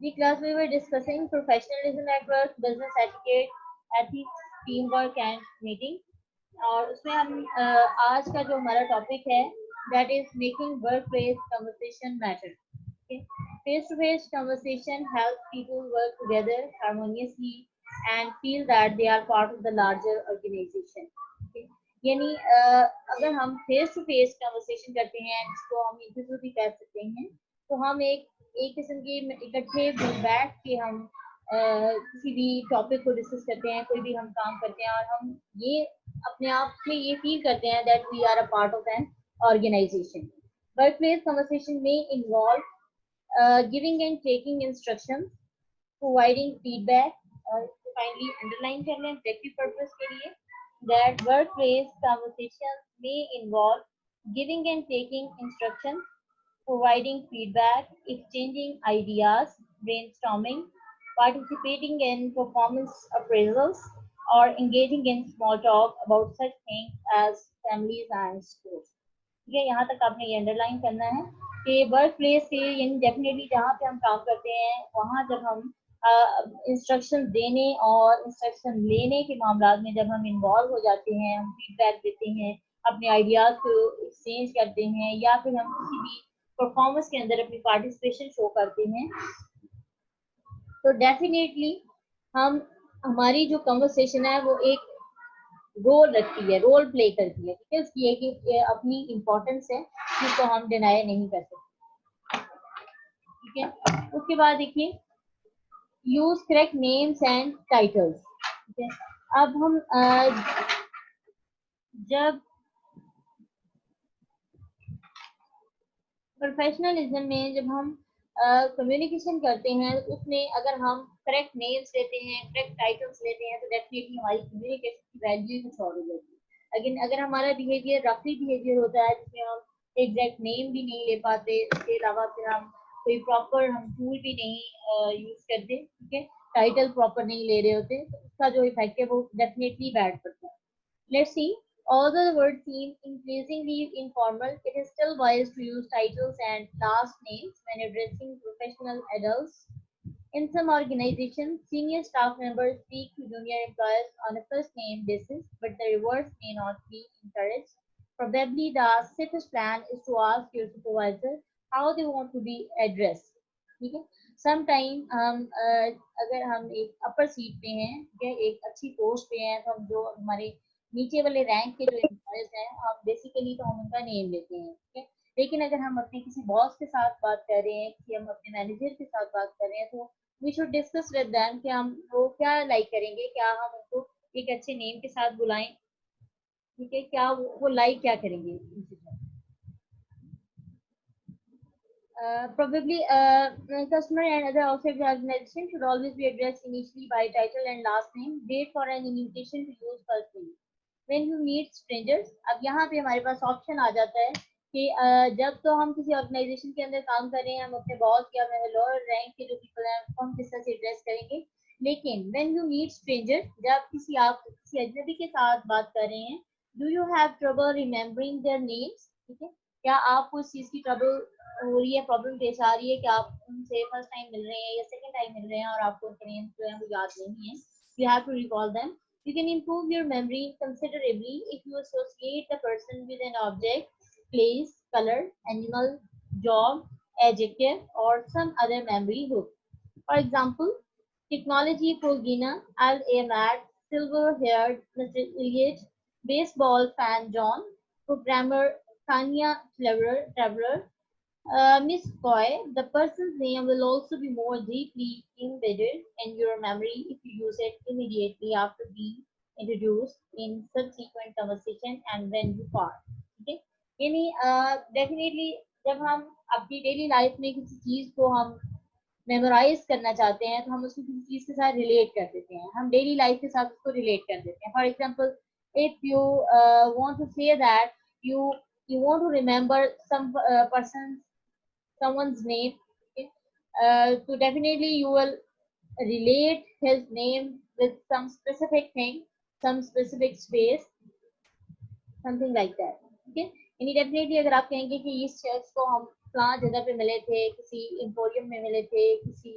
The class we were discussing professionalism at work, business etiquette, ethics, teamwork and meeting. और उसमें हम आज का जो हमारा टॉपिक है that is making workplace conversation matter. Okay. Face-to-face conversation helps people work together harmoniously and feel that they are part of the larger organization. Okay. यानी अगर हम फेस टू फेस कन्वर्सेशन करते हैं जिसको हम इंटरव्यू भी कह सकते हैं तो हम एक किस्म के इकट्ठे बैठ के हम किसी भी टॉपिक को डिस्कस करते हैं, कोई भी हम काम करते हैं और हम ये अपने आप में ये फील करते हैं that we are a part of an organization. Workplace conversation में involve giving and taking instructions, providing feedback. और फाइनली अंडरलाइन कर लें ऑब्जेक्टिव पर्पस के लिए that workplace conversations may involve giving and taking instructions, providing feedback, exchanging ideas, brainstorming, participating in performance appraisals, or engaging in small talk about such things as families and sports. ठीक है, यहाँ तक आपने ये underline करना है कि work place से यानी डेफिनेटली जहाँ पे हम काम करते हैं वहाँ जब हम इंस्ट्रक्शन देने और इंस्ट्रक्शन लेने के मामला में जब हम इन्वॉल्व हो जाते हैं, हम फीडबैक देते हैं, अपने आइडियाज को एक्सचेंज करते हैं या फिर हम किसी भी परफॉर्मेंस के अंदर अपनी पार्टिसिपेशन शो करते हैं, तो डेफिनेटली हमारी जो कन्वर्सेशन है वो एक रोल रखती है, रोल प्ले करती है. ठीक है, उसकी एक अपनी इम्पोर्टेंस है जिसको हम डिनाई नहीं कर सकते. ठीक है, उसके बाद देखिए use correct names and titles. ठीक है, अब हम जब प्रोफेशनलिज्म में जब हम कम्युनिकेशन करते हैं उसमें अगर हम करेक्ट नेम्स लेते हैं, करेक्ट टाइटल्स लेते हैं तो डेफिनेटली हमारी कम्युनिकेशन की वैल्यू कुछ और हो जाती है. लेकिन अगर हमारा बिहेवियर रफली बिहेवियर होता है जिसमें हम एग्जैक्ट नेम भी नहीं ले पाते, इसके अलावा फिर हम कोई प्रॉपर हम टूल भी नहीं यूज करते, ठीक है, टाइटल प्रॉपर नहीं ले रहे होते, तो उसका जो इफेक्ट है वो डेफिनेटली बैड पड़ता है. Let's see. Although the word seems increasingly informal, it is still wise to use titles and last names when addressing professional adults. In some organizations, senior staff members speak to junior employees on a first name basis, but the reverse may not be encouraged. Probably the safest plan is to ask your supervisor how they want to be addressed. ठीक है, sometime हम अगर हम एक अपर seat पे हैं, ठीक है, एक अच्छी पोस्ट पे हैं, तो हम जो हमारे नीचे वाले रैंक के जो एम्प्लॉयज हैं हम बेसिकली तो हम उनका नेम लेते हैं. ठीक है, लेकिन अगर हम अपने किसी बॉस के साथ बात कर रहे हैं, कि हम अपने मैनेजर के साथ बात कर रहे हैं, तो we should discuss with them कि हम वो क्या लाइक करेंगे, क्या हम उनको एक अच्छे नेम के साथ बुलाएं. ठीक है, क्या वो लाइक क्या करेंगे. Probably customer and other outside the organization should always be addressed initially by title and last name. Wait for an invitation to use first name. When you meet strangers, अब यहाँ पे हमारे पास ऑप्शन आ जाता है कि जब तो हम किसी ऑर्गेनाइजेशन के अंदर काम कर रहे हैं, हम अपने बॉस या लोअर रैंक के जो पीपल हैं उनको हम किस तरह से एड्रेस करेंगे. लेकिन when you meet strangers, जब आप किसी अजनबी के साथ बात कर रहे हैं, do you have trouble remembering their names? ठीक है, क्या आपको इस चीज की ट्रबल हो रही है, प्रॉब्लम पेश आ रही है कि आप उनसे फर्स्ट टाइम मिल रहे हैं या सेकंड टाइम मिल रहे हैं और आपको उनके नेम जो है वो याद नहीं है. You have to recall them. You can improve your memory considerably if you associate the person with an object, place, color, animal, job, adjective, or some other memory hook. For example, technology for Gina, Al Ahmad, silver-haired Mr. Elliot, baseball fan John, programmer Tanya Traveler, Miss Coy. The person's name will also be more deeply embedded in your memory if you use it immediately after being introduced in subsequent conversation and when you part. ठीक है, यानी definitely जब हम अपनी daily life में किसी चीज को हम मेमोराइज करना चाहते हैं तो हम उसको किसी चीज के साथ रिलेट कर देते हैं, हम डेली लाइफ के साथ उसको रिलेट कर देते हैं. For example, if you want to say that you want to remember some someone's name, okay? So definitely you will relate his name with some specific thing, some specific space, something like that. Okay, यानी definitely अगर आप कहेंगे कि इस शख्स को हम फलां जगह पे मिले थे, किसी एम्पोरियम में मिले थे, किसी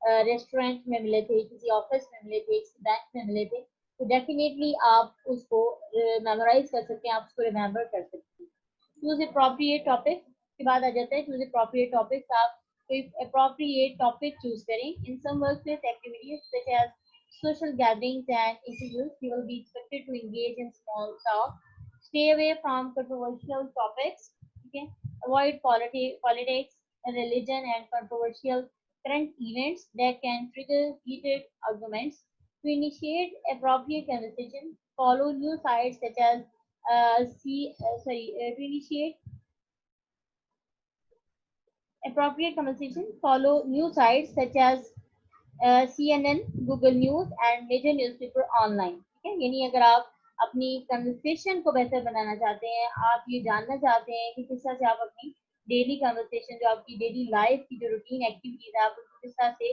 रेस्टोरेंट में मिले थे, किसी ऑफिस में मिले थे, किसी बैंक में मिले थे, तो डेफिनेटली आप उसको मेमोराइज कर सकते हैं, आप उसको रिमेम्बर कर सकते हैं। चूज अप्रोप्रिएट टॉपिक के बाद आ जाता है चूज अप्रोप्रिएट टॉपिक्स। आप कोई अप्रोप्रिएट टॉपिक चूज करें। In some workplace activities such as social gatherings and interviews, you will be expected to engage in small talk. Stay away from controversial topics. Okay, avoid politics, religion, and controversial current events that can trigger heated arguments. To initiate appropriate conversation, follow news sites such as to initiate appropriate conversation, follow news sites such as CNN, Google News and major newspaper online. ठीक है, यानी अगर आप अपनी conversation को बेहतर बनाना चाहते हैं, आप ये जानना चाहते हैं कि किस तरह से आप अपनी डेली कन्वर्सेशन, जो आपकी डेली लाइफ की जो रूटीन एक्टिविटीज है, आप उसको किस तरह से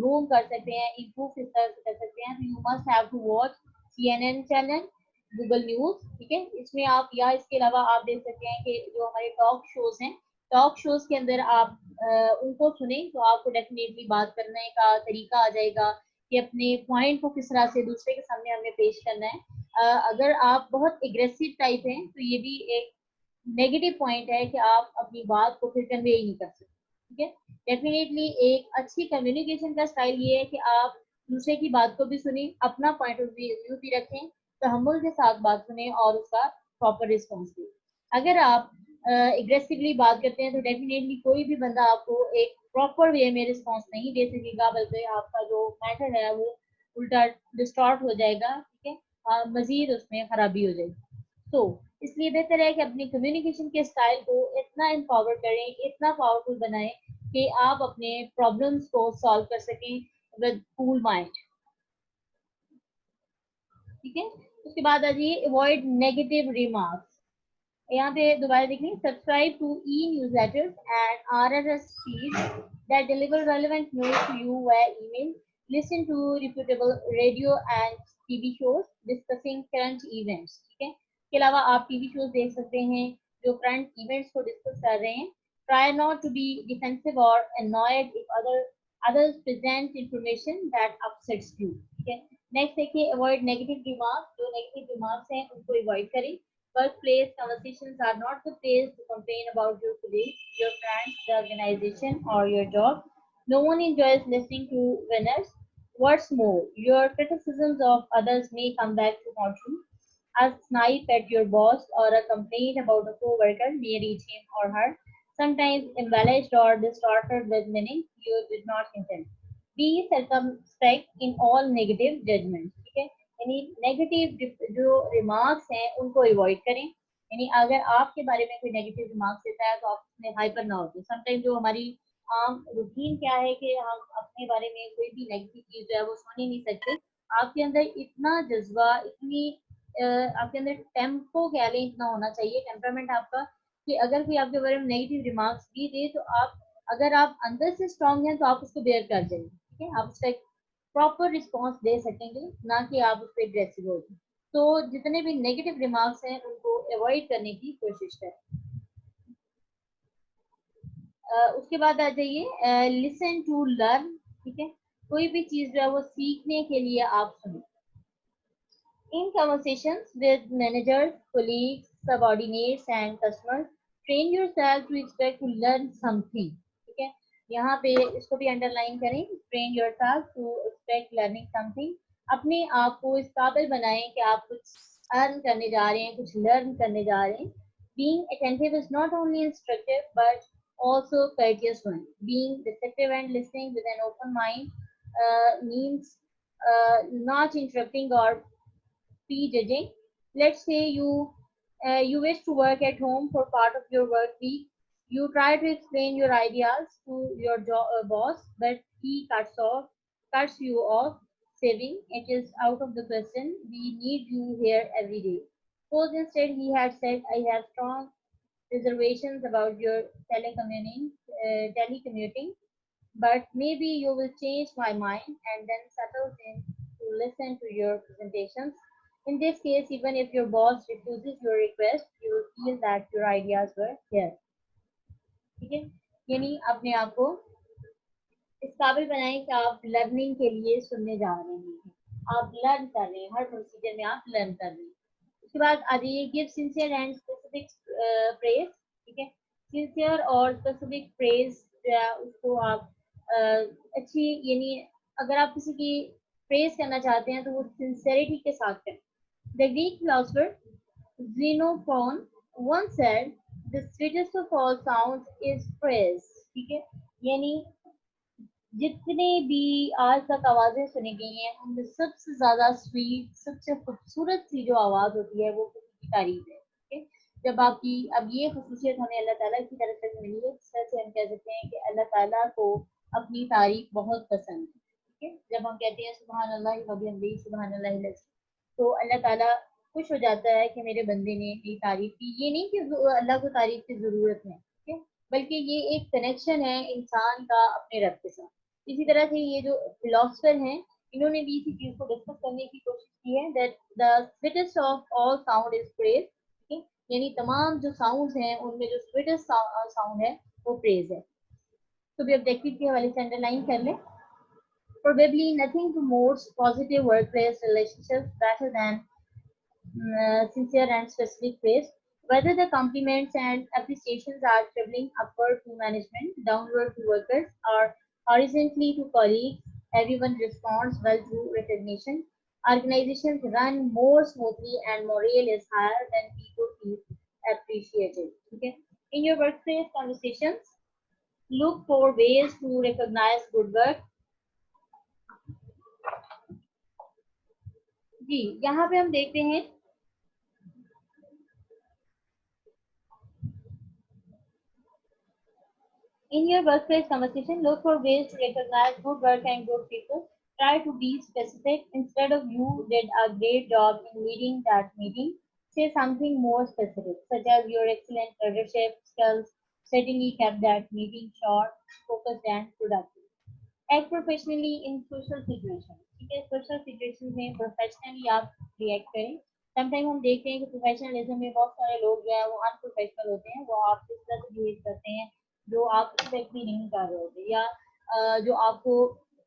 ग्रूम कर सकते हैं, इम्प्रूव किस तरह से कर सकते हैं, तो you must have to watch CNN channel, Google news. ठीक है, इसमें आप या इसके अलावा आप देख सकते हैं कि जो हमारे टॉक शोज हैं, टॉक शोज के अंदर आप उनको सुने तो आपको डेफिनेटली बात करने का तरीका आ जाएगा कि अपने पॉइंट को किस तरह से दूसरे के सामने हमें पेश करना है। अगर आप बहुत एग्रेसिव टाइप हैं तो ये भी एक नेगेटिव पॉइंट है कि आप अपनी बात को फिर कन्वे ही नहीं कर सकते। ठीक है, डेफिनेटली एक अच्छी कम्युनिकेशन का स्टाइल ये है कि आप दूसरे की बात को भी सुने, अपना पॉइंट ऑफ व्यू भी रखें, तहम्मुल के साथ बात सुने और उसका प्रॉपर रिस्पॉन्स दें। अगर आप एग्रेसिवली बात करते हैं तो डेफिनेटली कोई भी बंदा आपको एक प्रॉपर वे में रिस्पॉन्स नहीं दे सकेगा, बल्कि आपका जो मैटर है वो उल्टा डिस्टॉर्ट हो जाएगा। ठीक है, मजीद उसमें खराबी हो जाएगी। तो इसलिए बेहतर है कि अपनी कम्युनिकेशन के स्टाइल को इतना एम्पावर करें, इतना पावरफुल बनाएं कि आप अपने प्रॉब्लम्स को सॉल्व कर सकें विद कूल माइंड। ठीक है, उसके बाद आ जाइए अवॉइड नेगेटिव रिमार्क्स। यहाँ पे दोबारा देखें, subscribe to e newsletters and RSS feeds that deliver relevant news to you via email. Listen to reputable radio and TV shows discussing current events. ठीक है, इसके अलावा आप टीवी शोज देख सकते हैं जो करंट इवेंट्स को डिस्कस कर रहे हैं। Try not to be defensive or annoyed if others present information that upsets you. ठीक है, नेक्स्ट देखिए अवॉइड नेगेटिव रिमार्क्स। जो नेगेटिव रिमार्क्स हैं उनको अवॉइड करें। Workplace conversations are not the place to complain about your colleagues, your friends, the organization, or your job. No one enjoys listening to winners. What's more, your criticisms of others may come back to haunt you. A snipe at your boss or a complaint about a coworker may reach him or her, sometimes embellished or distorted with meaning you did not intend. Be circumspect in all negative judgments. ठीक है, यानी negative जो remarks हैं उनको avoid करें। यानी अगर आपके बारे में कोई नेगेटिव रिमार्क्स देता है तो आप उसमें हाइपर ना होते। समटाइम जो हमारी आम रूटीन क्या है कि हम अपने बारे में कोई भी नेगेटिव चीज जो है वो सुन ही नहीं सकते। आपके अंदर इतना जज्बा, इतनी आपके अंदर टेम्पो कह लें इतना होना चाहिए, टेम्परामेंट आपका, कि अगर कोई आपके बारे में नेगेटिव रिमार्क्स भी दे तो आप, अगर आप अंदर से स्ट्रांग हैं तो आप उसको बेयर कर जाएंगे। ठीक है, आप उसका एक प्रॉपर रिस्पॉन्स दे सकेंगे, ना कि आप उस पर एग्रेसिव हो। तो जितने भी नेगेटिव रिमार्क्स हैं उनको अवॉइड करने की कोशिश करें। उसके बाद आ जाइए लिसन टू लर्न। ठीक है, कोई भी चीज जो है वो सीखने के लिए आप सुने। In conversations with managers, colleagues, subordinates, and customers, train yourself to expect to learn something. ठीक है, यहाँ पे इसको भी अंडरलाइन करें, train yourself to expect learning something. अपने आप को इस काबिल बनाएं कि आप कुछ अर्न करने जा रहे हैं, कुछ लर्न करने जा रहे हैं। Being attentive is not only instructive but also courteous one. Being receptive and listening with an open mind means not interrupting or prejudging. Let's say you wish to work at home for part of your work week. You try to explain your ideas to your boss, but he cuts you off, saying it is out of the question. We need you here every day. Suppose instead he had said, "I have strong reservations about your telecommuting, but maybe you will change my mind," and then settles in to listen to your presentations. In this case, even if your boss refuses your request, you will feel that your ideas were here. ठीक है, यानी अपने आप को काबिल बनाएं कि आप लर्निंग के लिए सुनने जा रहे हैं, आप लर्न कर रहे हैं, हर प्रोसीजर में आप लर्न कर रहे हैं। उसके बाद आ जाइए give sincere and specific praise, ठीक है। सिंसियर और स्पेसिफिक प्रेज जो है उसको आप अच्छी, यानी अगर आप किसी की प्रेज करना चाहते हैं तो वो सिंसेरिटी के साथ करें। The Greek philosopher Xenophon once said, "The sweetest of all sounds is praise." ठीक है, यानी जितने भी आज तक आवाजें सुनी गई हैं उनमें सबसे ज्यादा स्वीट, सबसे खूबसूरत सी जो आवाज होती है वो किसी की तारीफ है, ठीक है। जब आपकी, अब ये खसूसियत हमें अल्लाह ताला की तरफ से मिली है, जिस तरह से हम कह सकते हैं कि अल्लाह ताला को अपनी तारीफ बहुत पसंद है, ठीक है। जब हम कहते हैं सुभान अल्लाह व बिहम्दिही सुभान अल्लाहिल अज़ीम, तो अल्लाह ताला खुश हो जाता है कि मेरे बंदे ने ये तारीफ की। ये नहीं कि अल्लाह को तारीफ की जरूरत है, ठीक है, बल्कि ये एक कनेक्शन है इंसान का अपने रब के साथ। इसी तरह से ये जो फिलोसफर हैं इन्होंने भी इसी चीज को डिस्कस करने की कोशिश की है, that the sweetest of all sound is praise, यानी तमाम जो साउंड हैं उनमें जो स्वीटेस्ट साउंड है वो प्रेज है। तो भी ऑब्जेक्टिव के हवाले से अंडरलाइन कर लें, probably nothing promotes positive workplace relationships better than sincere and specific praise. Whether the compliments and appreciations are traveling upward to management, downward to workers, or horizontally to colleagues, everyone responds well to recognition. Organizations run more smoothly and morale is higher when people feel appreciated. Okay? In your workplace conversations, look for ways to recognize good work. जी, यहाँ पे हम देखते हैं in your workplace conversation, look for ways to recognize good work and good people. Try to be specific. Instead of you did a great job in leading that meeting, say something more specific, such as your excellent leadership skills certainly kept that meeting short, focused, and productive. Act professionally in social situations, ठीक है। Social situation में professionally आप react करें। Sometime हम देखते हैं कि professionalism में बहुत सारे लोग जो है वो अनप्रोफेशनल होते हैं, वो आप किस तरह से बिहेव करते हैं जो आप एक्सपेक्ट भी नहीं कर रहे होते, या जो आपको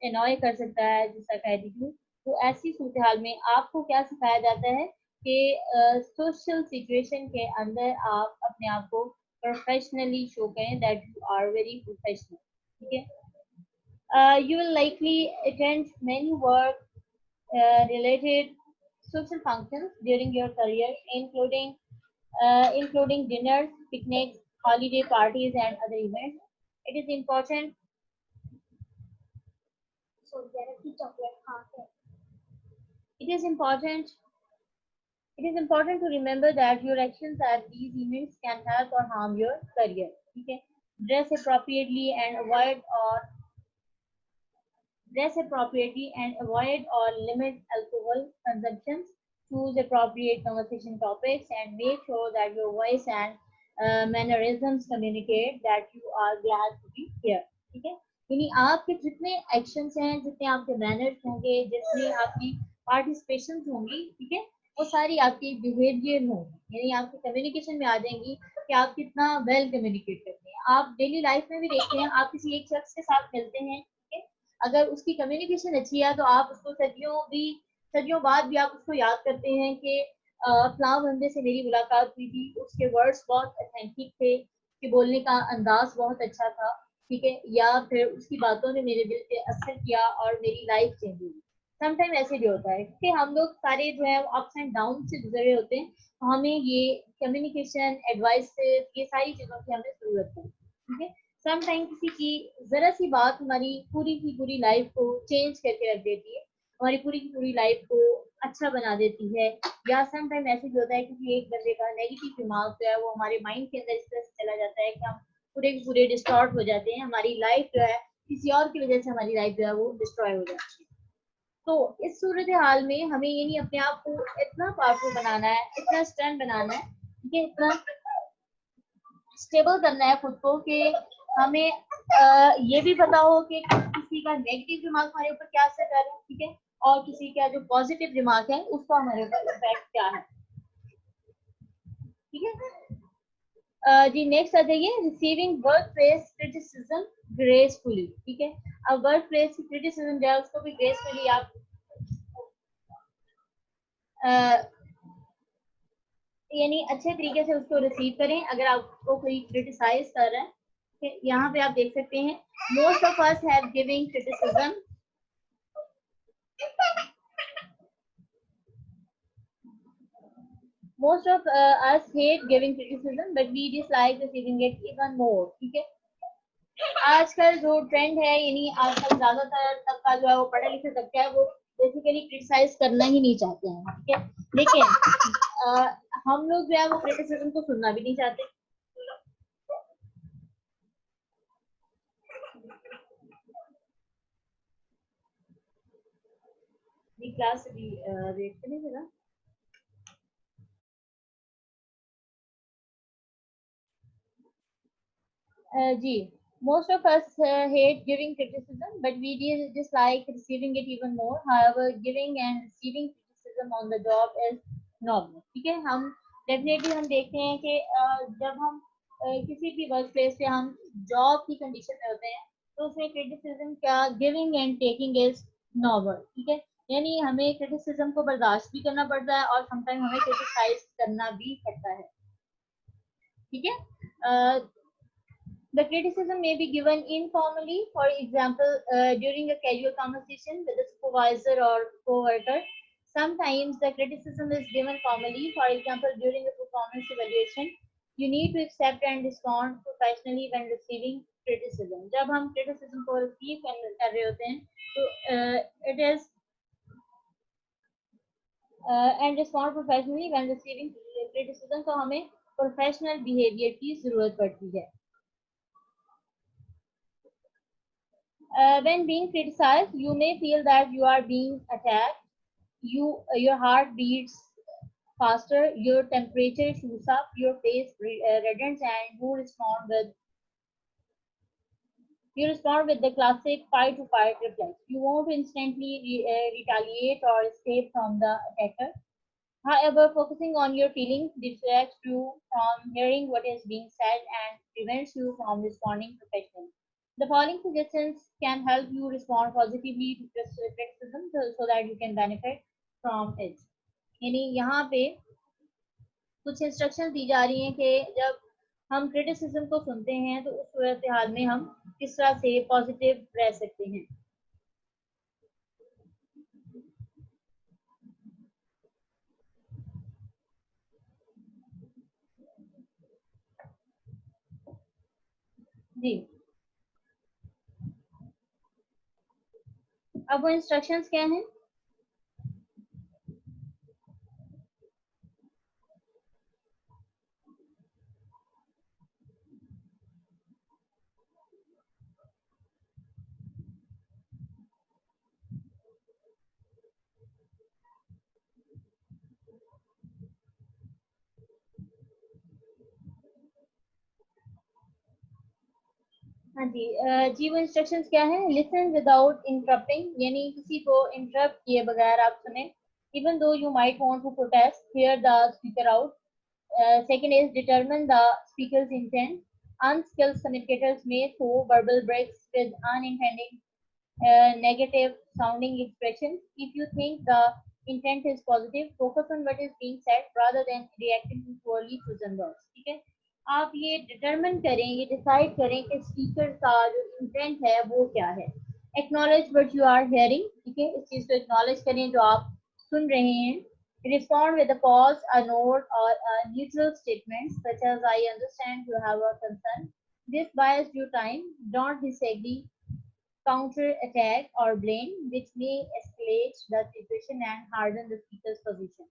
एनॉय कर सकता है, जिसका कह दीजिए। तो ऐसी सूरत हाल में आपको क्या सिखाया जाता है कि सोशल सिचुएशन के अंदर आप अपने आप को प्रोफेशनली शो करें, that you are very professional, ठीक है। You will likely attend many work related social functions during your career, including dinners, picnics, holiday parties, and other events. It is important. So it is important. It is important to remember that your actions at these events can help or harm your career. Okay? Dress appropriately and dress appropriately and avoid or limit alcohol consumption. Choose appropriate conversation topics and make sure that your voice and mannerisms communicate that you are glad to be here. ठीक है, यानी आपके जितने actions हैं, जितने आपके manners होंगे, जितनी आपकी पार्टिसिपेशन होंगी, ठीक है, वो सारी आपकी बिहेवियर होंगी, यानी आपकी कम्युनिकेशन में आ जाएंगी कि आप कितना वेल कम्युनिकेट करते हैं। आप डेली लाइफ में भी देखते हैं, आप किसी एक शख्स के साथ मिलते हैं, अगर उसकी कम्युनिकेशन अच्छी है तो आप उसको सदियों बाद भी आप उसको याद करते हैं कि फलां बंदे से मेरी मुलाकात हुई थी, उसके वर्ड्स बहुत ऑथेंटिक थे, कि बोलने का अंदाज बहुत अच्छा था, ठीक है, या फिर उसकी बातों ने मेरे दिल पे असर किया और मेरी लाइफ चेंज हुई। समटाइम ऐसे भी होता है कि हम लोग सारे जो है अप्स एंड डाउन से गुजरे होते हैं, तो हमें ये कम्युनिकेशन, एडवाइस, ये सारी चीज़ों की हमें ज़रूरत है, ठीक है। समटाइम किसी की जरा सी बात हमारी पूरी की पूरी लाइफ को चेंज करके रख देती है, हमारी पूरी की पूरी लाइफ को अच्छा बना देती है। या समटाइम ऐसे भी होता है कि एक बंदे का नेगेटिव दिमाग जो है वो हमारे माइंड के अंदर इस तरह से चला जाता है कि हम पूरे के पूरे डिस्टॉर्ट हो जाते हैं, हमारी लाइफ जो है किसी और की वजह से हमारी लाइफ जो है वो डिस्ट्रॉय हो जाती है। तो इस सूरत हाल में हमें ये नहीं अपने आप को इतना पावरफुल बनाना है, इतना स्ट्रेंथ बनाना है, ठीक है, इतना स्टेबल करना है खुद को कि हमें ये भी पता हो कि किसी का नेगेटिव दिमाग हमारे ऊपर क्या असर कर रहा है, ठीक है, और किसी का जो पॉजिटिव दिमाग है उसका हमारे ऊपर इफेक्ट क्या है, ठीक है। जी नेक्स्ट आ जाइए, receiving work place criticism gracefully, ठीक है। अब वर्क प्लेस की क्रिटिसिज्म जो है उसको भी ग्रेसफुली आप यानी अच्छे तरीके से उसको रिसीव करें। अगर आपको कोई क्रिटिसाइज कर रहा है, यहाँ पे आप देख सकते हैं, most of us have giving criticism, most of us hate giving criticism but we dislike receiving it even more। ठीक है, आजकल जो ट्रेंड है, यानी आजकल ज्यादातर तबका जो है वो पढ़े लिखे तबका है, वो बेसिकली क्रिटिसाइज करना ही नहीं चाहते हैं। ठीक है, लेकिन हम लोग जो है वो क्रिटिसिज्म को सुनना भी नहीं चाहते। क्लास भी देखते नहीं जरा जी, most of us hate giving criticism, but we dislike receiving it even more. However, giving and receiving criticism on the job is normal। ठीक है, हम डेफिनेटली हम देखते हैं कि जब हम किसी भी वर्क प्लेस पे हम जॉब की कंडीशन में होते हैं, तो उसमें क्रिटिसिज्म का giving and taking is normal. ठीक है, यानी हमें क्रिटिसिज्म को बर्दाश्त भी करना पड़ता है और समटाइम हमें क्रिटिसाइज करना भी पड़ता है। ठीक है, the criticism may be given informally, for example, during a casual conversation with a supervisor or co-worker. Sometimes the criticism is given formally, for example, during a performance evaluation. You need to accept and respond professionally when receiving criticism। जब हम criticism को receive कर रहे होते हैं, तो it is and respond professionally when receiving criticism, तो हमें professional behavior की जरूरत पड़ती है। When being criticized, you may feel that you are being attacked. Your heart beats faster, your temperature shoots up, your face reddens, and you respond with the classic fight to fight reflex. You want to instantly retaliate or escape from the attacker. However, focusing on your feelings distracts you from hearing what is being said and prevents you from responding professionally. The following suggestions can help you respond positively to criticism so that you can benefit from it। यानी यहाँ पे कुछ instruction दी जा रही हैं कि जब हम क्रिटिसिज्म को सुनते हैं तो उस सूरत हाल में हम किस तरह से पॉजिटिव रह सकते हैं। जी, अब वो इंस्ट्रक्शंस क्या हैं? हाँ जी, जी वो इंस्ट्रक्शंस क्या है? लिसन विदाउट इंटरप्टिंग, यानी किसी को इंटरप्ट किए बगैर आप सुने। Even though you might want to protest, here the speaker out. Second is determine the speaker's intent. Unskilled communicators may throw verbal breaks with unintended negative sounding expressions. If you think the intent is positive, focus on what is being said rather than reacting to poorly chosen words। ठीक है, आप ये determine करें, ये decide करें कि speaker का जो इंटेंट है वो क्या है। Acknowledge what you are hearing. ठीक है, इस चीज को एक्नॉलेज करें जो आप सुन रहे हैं। Respond with a pause, a note, or a neutral statement such as I understand you have a concern. This buys you time. Don't disagree, counter attack, or blame, which may escalate the situation and harden the speaker's position.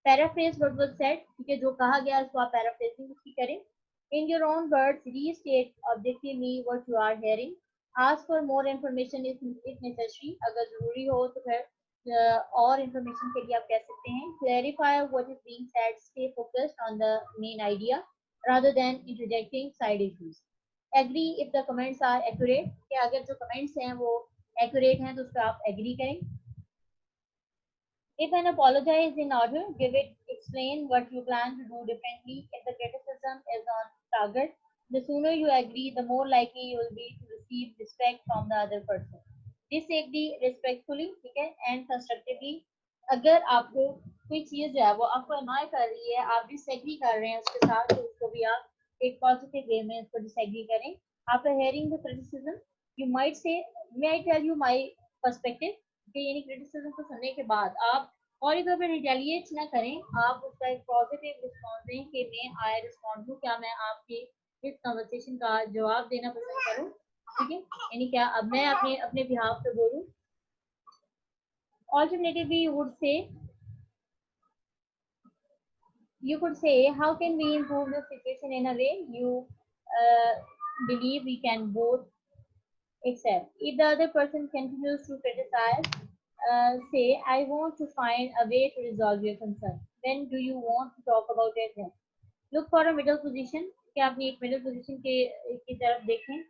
Paraphrase what was said। ठीक है, जो कहा गया उसको आप paraphrasing उसकी करें। In your own words, restate objectively what you are hearing. Ask for more information if necessary। अगर जरूरी हो तो फिर और इंफॉर्मेशन के लिए आप कह सकते हैं। Clarify what is being said. Stay focused on the main idea rather than interjecting side issues. Agree if the comments are accurate। कि अगर जो comments हैं वो accurate हैं तो उस पर आप agree करें। If an apology is in order, give it, explain what you plan to do differently. If the criticism is on target, the sooner you agree, the more likely you will be to receive respect from the other person. Disagree respectfully, ठीक है, and constructively. अगर आपको कोई चीज जो है वो आपको अनॉय कर रही है, आप डिसएग्री कर रहे हैं उसके साथ, तो उसको भी आप एक पॉजिटिव वे में उसको डिसएग्री करें. After hearing the criticism you might say, may I tell you my perspective, कि यानी क्रिटिसिज्म को सुनने के बाद आप फौरी तौर पर रिटेलिएट ना करें, आप उसका एक पॉजिटिव रिस्पॉन्स दें कि मैं आई रिस्पॉन्ड हूँ, क्या मैं आपके इस कन्वर्सेशन का जवाब देना पसंद करूँ, ठीक है, यानी क्या अब मैं अपने अपने बिहाफ पे बोलूँ. Alternatively, you could say, how can we improve the situation in a way you uh, believe we can both accept. If the other person continues to criticize, say, I want to find a way to resolve your concern. When do you want to talk about it then? Look for a middle position. क्या आपने एक middle position की तरफ देखें.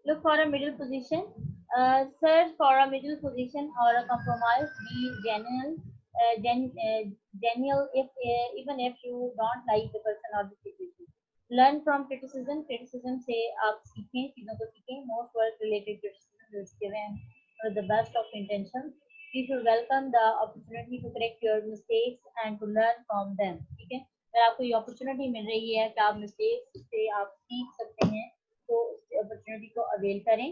Look for a middle position. Search for a middle position or a compromise. Be genuine, genuine if even if you don't like the person or the situation. Learn from criticism. Criticism से आप सीखें, चीजों को सीखें. Most work-related criticism is given with the best of intentions. You should welcome the opportunity to correct your mistakes and to learn from them. ठीक है. अगर आपको ये opportunity मिल रही है कि आप mistakes से आप सीख सकते हैं, तो उस opportunity को avail करें.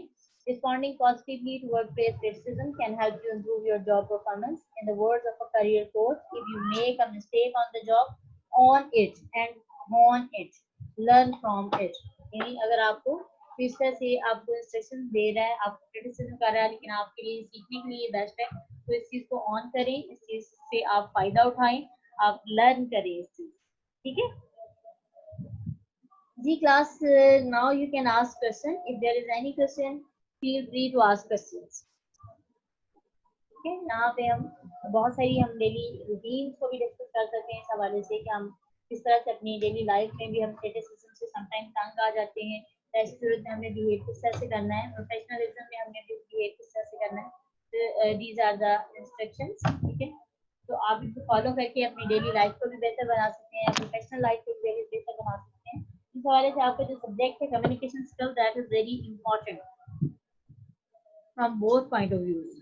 Responding positively to workplace criticism can help you improve your job performance. In the words of a career coach, if you make a mistake on the job, own it and own it. Learn from it. यानी अगर आपको इस तरह से आपको instruction दे रहा है, आपको क्रिटिसिज्म कर रहा है, लेकिन आपके लिए सीखने के लिए बेस्ट है, तो इस चीज को ऑन करें, इस चीज से आप फायदा उठाएं, आप लर्न करें इस चीज. ठीक है जी. Class now you can ask question. If there is any question, feel free to ask questions. ठीक है. यहाँ पे हम बहुत सारी हम डेली रूटीन्स को भी डिस्कस कर सकते हैं इस हवाले से कि हम किस तरह से अपनी डेली लाइफ में भी हम क्रिटिसिज्म से समटाइम तंग आ जाते हैं. ऐसी सूरत में हमने बिहेव किस तरह से करना है, प्रोफेशनलिज्म में हमने बिहेव किस तरह से करना है. These are the instructions. ठीक है. तो आप इसको फॉलो करके अपनी डेली लाइफ को भी बेहतर बना सकते हैं, प्रोफेशनल लाइफ को भी बेहतर बना सकते हैं. इस हवाले से आपका जो सब्जेक्ट है communication skill, that is very important from both point of views.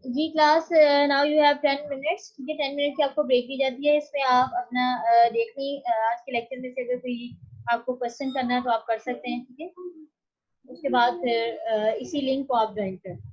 जी class, now you have 10 minutes. ठीक है, 10 मिनट की आपको ब्रेक दी जाती है। इसमें आप अपना देखनी आज के लेक्चर में से अगर कोई आपको क्वेश्चन करना है तो आप कर सकते हैं। ठीक है, उसके बाद फिर इसी लिंक को आप ज्वाइन करें।